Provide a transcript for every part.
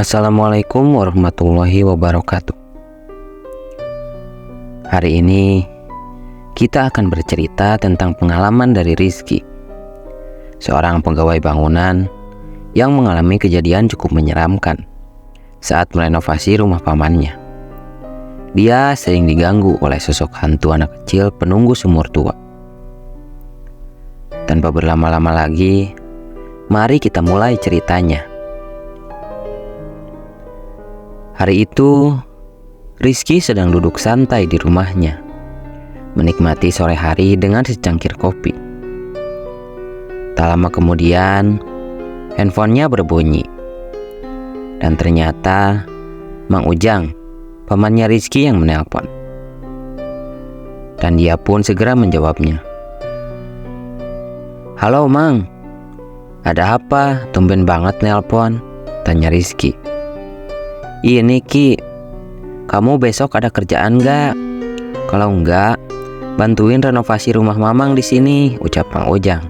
Assalamualaikum warahmatullahi wabarakatuh. Hari ini kita akan bercerita tentang pengalaman dari Rizky, seorang pegawai bangunan yang mengalami kejadian cukup menyeramkan saat merenovasi rumah pamannya. Dia sering diganggu oleh sosok hantu anak kecil penunggu sumur tua. Tanpa berlama-lama lagi, mari kita mulai ceritanya. Hari itu, Rizky sedang duduk santai di rumahnya, menikmati sore hari dengan secangkir kopi. Tak lama kemudian, handphonenya berbunyi. Dan ternyata, Mang Ujang, pamannya Rizky yang menelpon. Dan dia pun segera menjawabnya. "Halo Mang, ada apa? Tumben banget nelpon," tanya Rizky. "Ini Ki, kamu besok ada kerjaan nggak? Kalau nggak, bantuin renovasi rumah Mamang di sini," ucap Mang Ujang.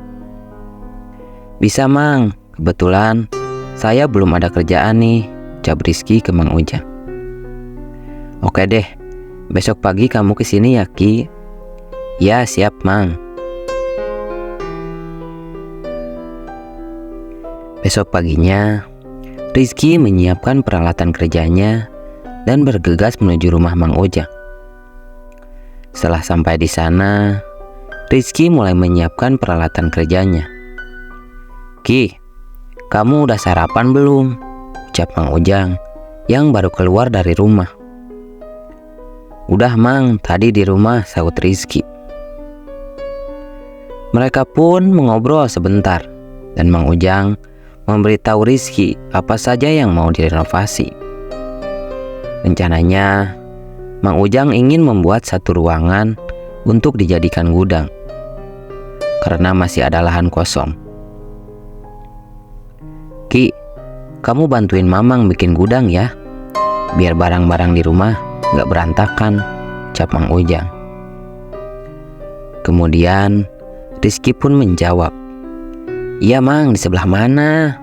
"Bisa Mang, kebetulan saya belum ada kerjaan nih," ucap Rizky ke Mang Ujang. "Oke deh, besok pagi kamu kesini ya Ki." "Ya siap Mang." Besok paginya, Rizky menyiapkan peralatan kerjanya dan bergegas menuju rumah Mang Ujang. Setelah sampai di sana, Rizky mulai menyiapkan peralatan kerjanya. "Ki, kamu udah sarapan belum?" ucap Mang Ujang yang baru keluar dari rumah. "Udah Mang, tadi di rumah," sahut Rizky. Mereka pun mengobrol sebentar dan Mang Ujang memberitahu Rizky apa saja yang mau direnovasi. Rencananya, Mang Ujang ingin membuat satu ruangan untuk dijadikan gudang, karena masih ada lahan kosong. "Ki, kamu bantuin Mamang bikin gudang ya, biar barang-barang di rumah gak berantakan," ucap Mang Ujang. Kemudian, Rizky pun menjawab, "Iya Mang, di sebelah mana?"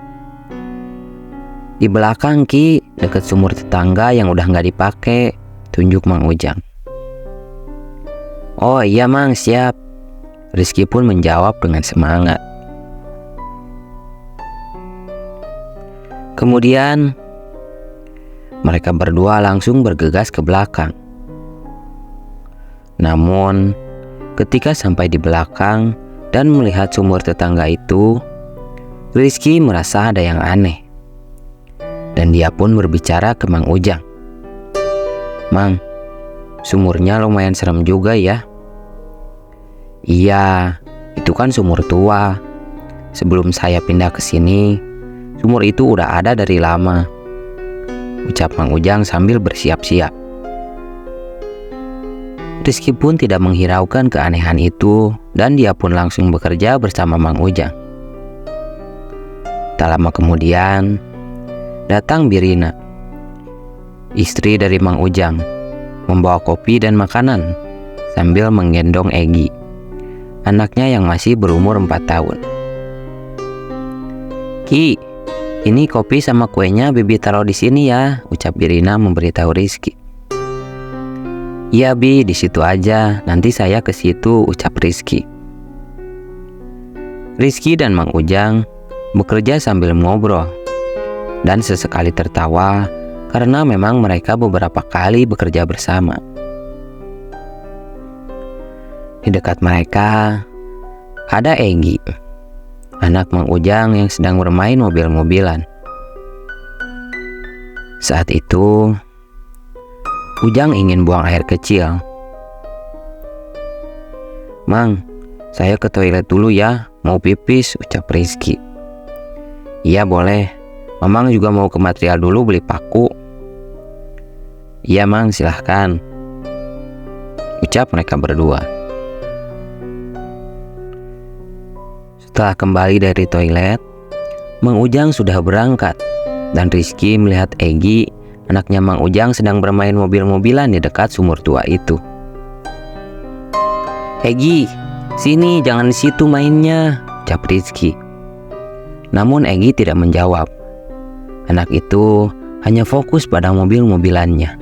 "Di belakang Ki, dekat sumur tetangga yang udah nggak dipakai," tunjuk Mang Ujang. "Oh iya Mang, siap," Rizky pun menjawab dengan semangat. Kemudian mereka berdua langsung bergegas ke belakang. Namun ketika sampai di belakang dan melihat sumur tetangga itu, Rizky merasa ada yang aneh. Dan dia pun berbicara ke Mang Ujang. "Mang, sumurnya lumayan serem juga ya." "Iya, itu kan sumur tua. Sebelum saya pindah ke sini, sumur itu udah ada dari lama," ucap Mang Ujang sambil bersiap-siap. Rizky pun tidak menghiraukan keanehan itu dan dia pun langsung bekerja bersama Mang Ujang. Tak lama kemudian, datang Birina, istri dari Mang Ujang, membawa kopi dan makanan sambil menggendong Egi, anaknya yang masih berumur 4 tahun. "Ki, ini kopi sama kuenya Bibi taruh di sini ya," ucap Birina memberitahu Rizky. "Iya Bi, di situ aja, nanti saya ke situ," ucap Rizky. Rizky dan Mang Ujang bekerja sambil ngobrol dan sesekali tertawa karena memang mereka beberapa kali bekerja bersama. Di dekat mereka ada Egi, anak Mang Ujang yang sedang bermain mobil-mobilan. Saat itu, Ujang ingin buang air kecil. "Mang, saya ke toilet dulu ya, mau pipis," ucap Rizky. "Iya boleh, Mamang juga mau ke material dulu beli paku." "Iya Mang, silahkan," ucap mereka berdua. Setelah kembali dari toilet, Mang Ujang sudah berangkat dan Rizky melihat Egi, anaknya Mang Ujang, sedang bermain mobil-mobilan di dekat sumur tua itu. "Egi, sini, jangan di situ mainnya," ucap Rizky. Namun Egi tidak menjawab. Anak itu hanya fokus pada mobil-mobilannya.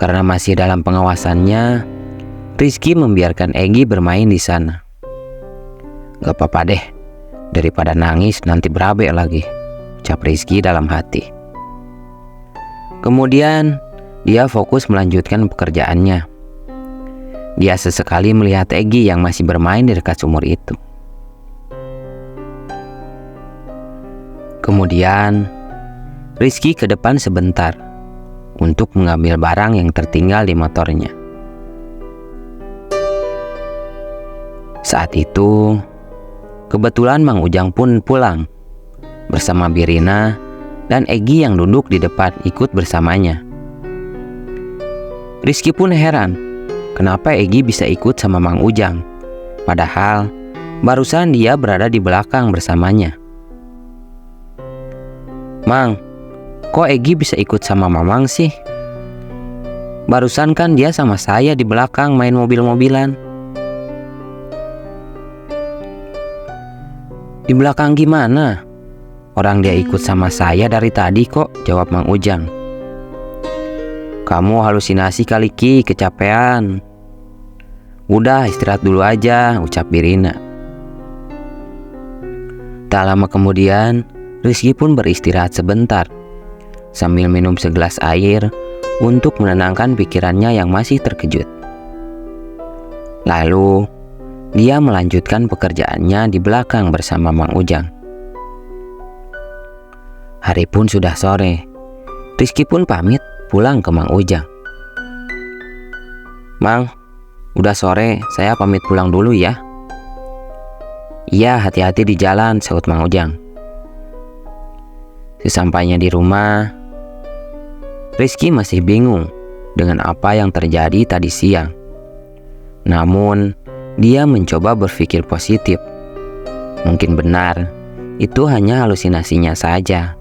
Karena masih dalam pengawasannya, Rizky membiarkan Egy bermain di sana. Gak apa-apa deh, daripada nangis nanti berabe lagi, ucap Rizky dalam hati. Kemudian dia fokus melanjutkan pekerjaannya. Dia sesekali melihat Egy yang masih bermain di dekat sumur itu. Kemudian Rizky ke depan sebentar untuk mengambil barang yang tertinggal di motornya. Saat itu kebetulan Mang Ujang pun pulang bersama Birina dan Egy yang duduk di depan ikut bersamanya. Rizky pun heran kenapa Egy bisa ikut sama Mang Ujang, padahal barusan dia berada di belakang bersamanya. Mang, kok Egy bisa ikut sama Mamang sih? Barusan kan dia sama saya di belakang main mobil-mobilan. Di belakang gimana? Orang dia ikut sama saya dari tadi kok, jawab Mang Ujang. Kamu halusinasi kali Ki, kecapean. Udah istirahat dulu aja, ucap Birina. Tak lama kemudian, Rizky pun beristirahat sebentar sambil minum segelas air untuk menenangkan pikirannya yang masih terkejut. Lalu dia melanjutkan pekerjaannya di belakang bersama Mang Ujang. Hari pun sudah sore. Rizky pun pamit pulang ke Mang Ujang. Mang, udah sore, saya pamit pulang dulu ya. Iya, hati-hati di jalan, sahut Mang Ujang. Sesampainya di rumah, Rizky masih bingung dengan apa yang terjadi tadi siang. Namun, dia mencoba berpikir positif. Mungkin benar, itu hanya halusinasinya saja.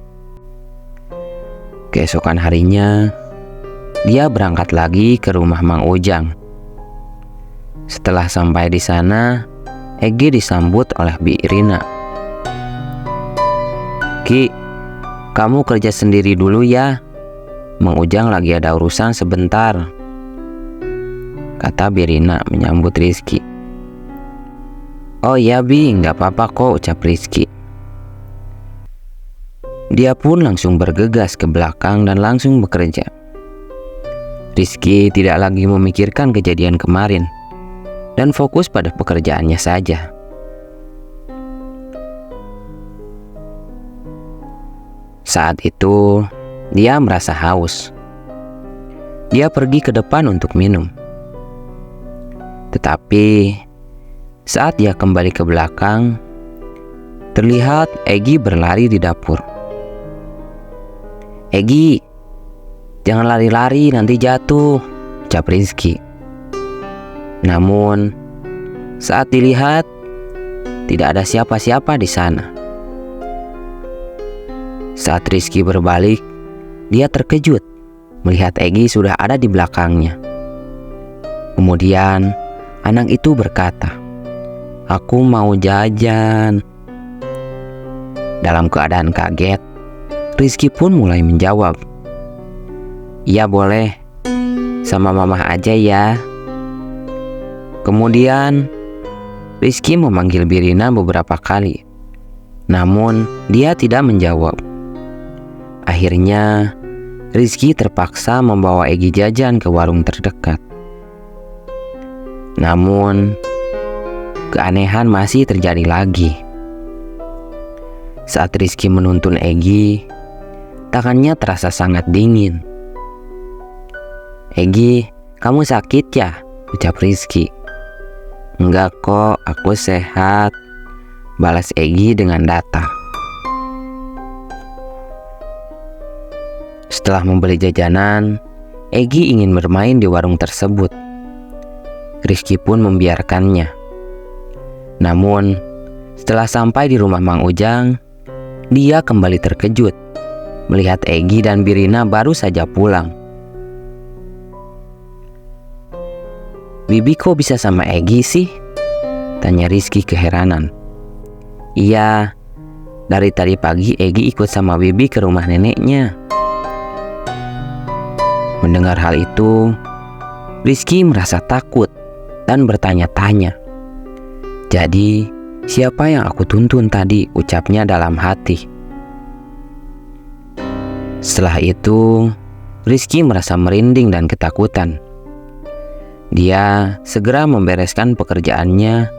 Keesokan harinya, dia berangkat lagi ke rumah Mang Ujang. Setelah sampai di sana, Egy disambut oleh Birina. Ki, kamu kerja sendiri dulu ya. Mang Ujang lagi ada urusan sebentar, kata Birina menyambut Rizky. Oh iya Bi, nggak apa-apa kok, ucap Rizky. Dia pun langsung bergegas ke belakang dan langsung bekerja. Rizky tidak lagi memikirkan kejadian kemarin dan fokus pada pekerjaannya saja. Saat itu, dia merasa haus. Dia pergi ke depan untuk minum. Tetapi, saat dia kembali ke belakang, terlihat Egy berlari di dapur. Egy, jangan lari-lari nanti jatuh, ucap Rizky. Namun, saat dilihat, tidak ada siapa-siapa di sana. Saat Rizky berbalik, dia terkejut melihat Egy sudah ada di belakangnya. Kemudian, anak itu berkata, "Aku mau jajan." Dalam keadaan kaget, Rizky pun mulai menjawab, "Iya boleh, sama mama aja ya." Kemudian, Rizky memanggil Birina beberapa kali, namun dia tidak menjawab. Akhirnya, Rizky terpaksa membawa Egy jajan ke warung terdekat. Namun, keanehan masih terjadi lagi. Saat Rizky menuntun Egy, tangannya terasa sangat dingin. "Egy, kamu sakit ya?" ucap Rizky. "Enggak kok, aku sehat," balas Egy dengan datar. Setelah membeli jajanan, Egy ingin bermain di warung tersebut. Rizky pun membiarkannya. Namun, setelah sampai di rumah Mang Ujang, dia kembali terkejut melihat Egy dan Birina baru saja pulang. "Bibi kok bisa sama Egy sih?" tanya Rizky keheranan. "Iya, Dari tadi pagi Egi ikut sama Bibi ke rumah neneknya. Mendengar hal itu, Rizky merasa takut dan bertanya-tanya. Jadi, siapa yang aku tuntun tadi? Ucapnya dalam hati. Setelah itu, Rizky merasa merinding dan ketakutan. Dia segera membereskan pekerjaannya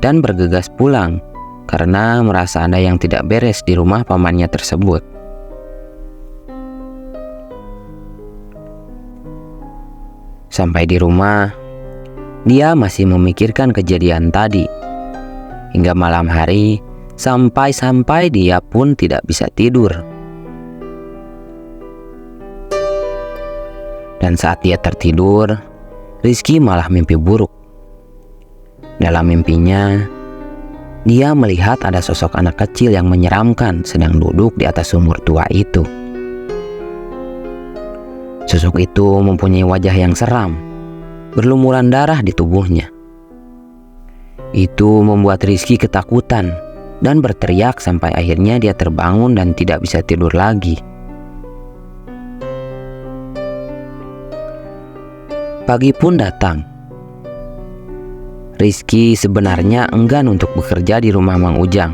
dan bergegas pulang karena merasa ada yang tidak beres di rumah pamannya tersebut. Sampai di rumah, dia masih memikirkan kejadian tadi. Hingga malam hari, sampai dia pun tidak bisa tidur. Dan saat dia tertidur, Rizky malah mimpi buruk. Dalam mimpinya, dia melihat ada sosok anak kecil yang menyeramkan sedang duduk di atas sumur tua itu. Sosok itu mempunyai wajah yang seram, berlumuran darah di tubuhnya. Itu membuat Rizky ketakutan dan berteriak sampai akhirnya dia terbangun dan tidak bisa tidur lagi. Pagi pun datang. Rizky sebenarnya enggan untuk bekerja di rumah Mang Ujang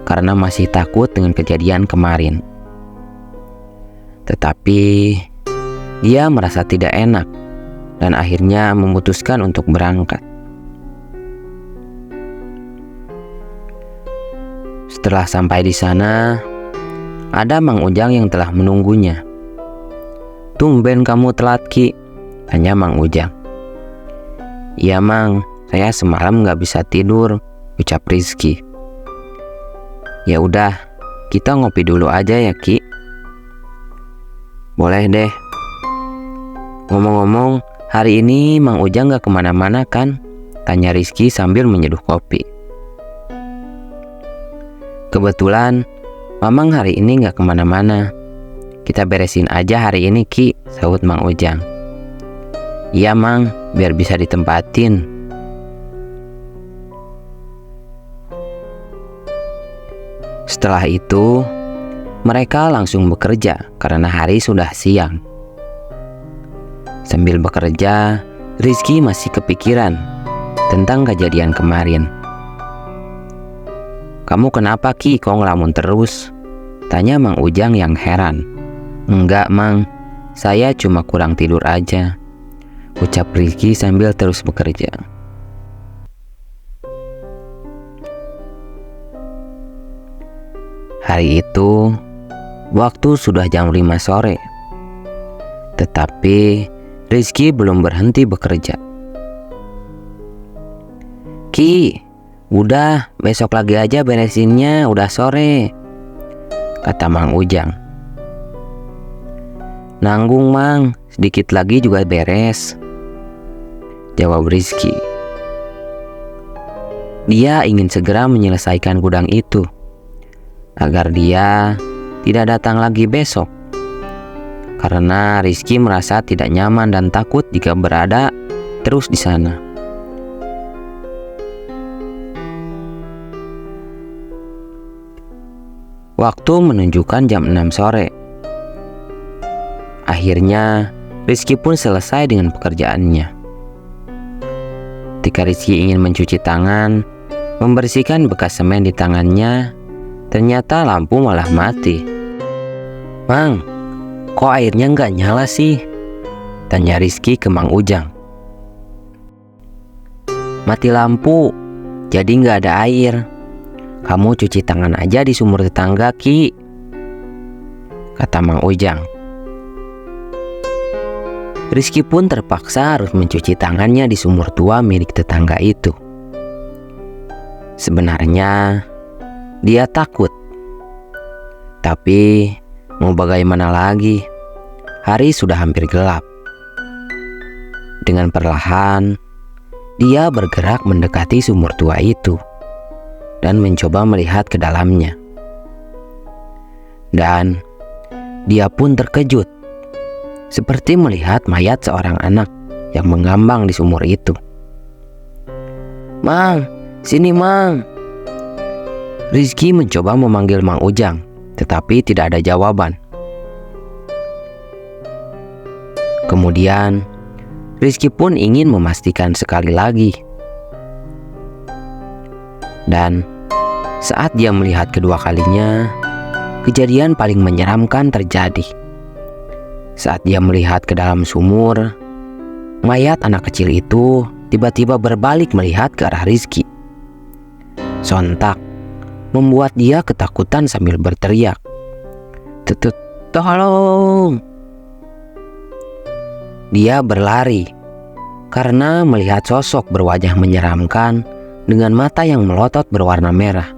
karena masih takut dengan kejadian kemarin. Tetapi dia merasa tidak enak dan akhirnya memutuskan untuk berangkat. Setelah sampai di sana, ada Mang Ujang yang telah menunggunya. "Tumben kamu telat, Ki?" tanya Mang Ujang. "Iya Mang, saya semalam nggak bisa tidur," ucap Rizky. "Ya udah, kita ngopi dulu aja ya Ki." "Boleh deh. Ngomong-ngomong, hari ini Mang Ujang nggak kemana-mana kan?" tanya Rizky sambil menyeduh kopi. "Kebetulan Mamang hari ini nggak kemana-mana. Kita beresin aja hari ini Ki," sahut Mang Ujang. "Iya Mang, biar bisa ditempatin." Setelah itu, mereka langsung bekerja karena hari sudah siang. Sambil bekerja, Rizky masih kepikiran tentang kejadian kemarin. "Kamu kenapa Ki, kok ngelamun terus?" tanya Mang Ujang yang heran. "Enggak Mang, saya cuma kurang tidur aja," ucap Rizky sambil terus bekerja. Hari itu, waktu sudah jam 5 sore. Tetapi Rizky belum berhenti bekerja. "Ki, udah besok lagi aja beresinnya, udah sore," kata Mang Ujang. "Nanggung Mang, sedikit lagi juga beres," jawab Rizky. Dia ingin segera menyelesaikan gudang itu agar dia tidak datang lagi besok, karena Rizky merasa tidak nyaman dan takut jika berada terus di sana. Waktu menunjukkan jam 6 sore. Akhirnya Rizky pun selesai dengan pekerjaannya. Ketika Rizky ingin mencuci tangan, membersihkan bekas semen di tangannya, ternyata lampu malah mati. "Mang, kok airnya nggak nyala sih?" tanya Rizky ke Mang Ujang. "Mati lampu, jadi nggak ada air. Kamu cuci tangan aja di sumur tetangga Ki," kata Mang Ujang. Rizky pun terpaksa harus mencuci tangannya di sumur tua milik tetangga itu. Sebenarnya dia takut, tapi mau bagaimana lagi? Hari sudah hampir gelap. Dengan perlahan, dia bergerak mendekati sumur tua itu dan mencoba melihat ke dalamnya. Dan dia pun terkejut, seperti melihat mayat seorang anak yang mengambang di sumur itu. "Mang, sini Mang," Rizky mencoba memanggil Mang Ujang, tetapi tidak ada jawaban. Kemudian, Rizky pun ingin memastikan sekali lagi. Dan saat dia melihat kedua kalinya, kejadian paling menyeramkan terjadi. Saat dia melihat ke dalam sumur, mayat anak kecil itu tiba-tiba berbalik melihat ke arah Rizky. Sontak membuat dia ketakutan sambil berteriak, "Tolong!" Dia berlari karena melihat sosok berwajah menyeramkan dengan mata yang melotot berwarna merah.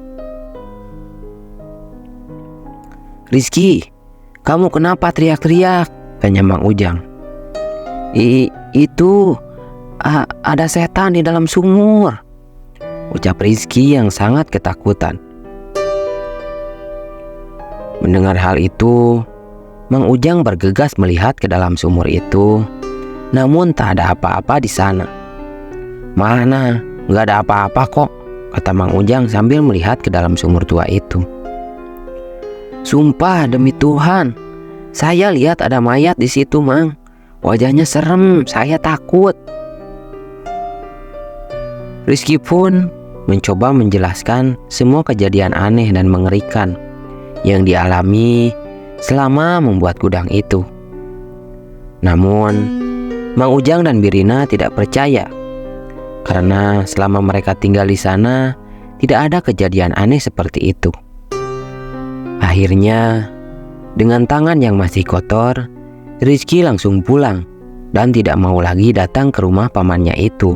"Rizky, kamu kenapa teriak-teriak?" tanya Mang Ujang. Itu ada setan di dalam sumur," ucap Rizky yang sangat ketakutan. Mendengar hal itu, Mang Ujang bergegas melihat ke dalam sumur itu, namun tak ada apa-apa di sana. "Mana? Nggak ada apa-apa kok," kata Mang Ujang sambil melihat ke dalam sumur tua itu. "Sumpah demi Tuhan, saya lihat ada mayat di situ, Mang. Wajahnya serem, saya takut." Rizky pun mencoba menjelaskan semua kejadian aneh dan mengerikan yang dialami selama membuat gudang itu. Namun, Mang Ujang dan Birina tidak percaya karena selama mereka tinggal di sana tidak ada kejadian aneh seperti itu. Akhirnya, dengan tangan yang masih kotor, Rizky langsung pulang dan tidak mau lagi datang ke rumah pamannya itu.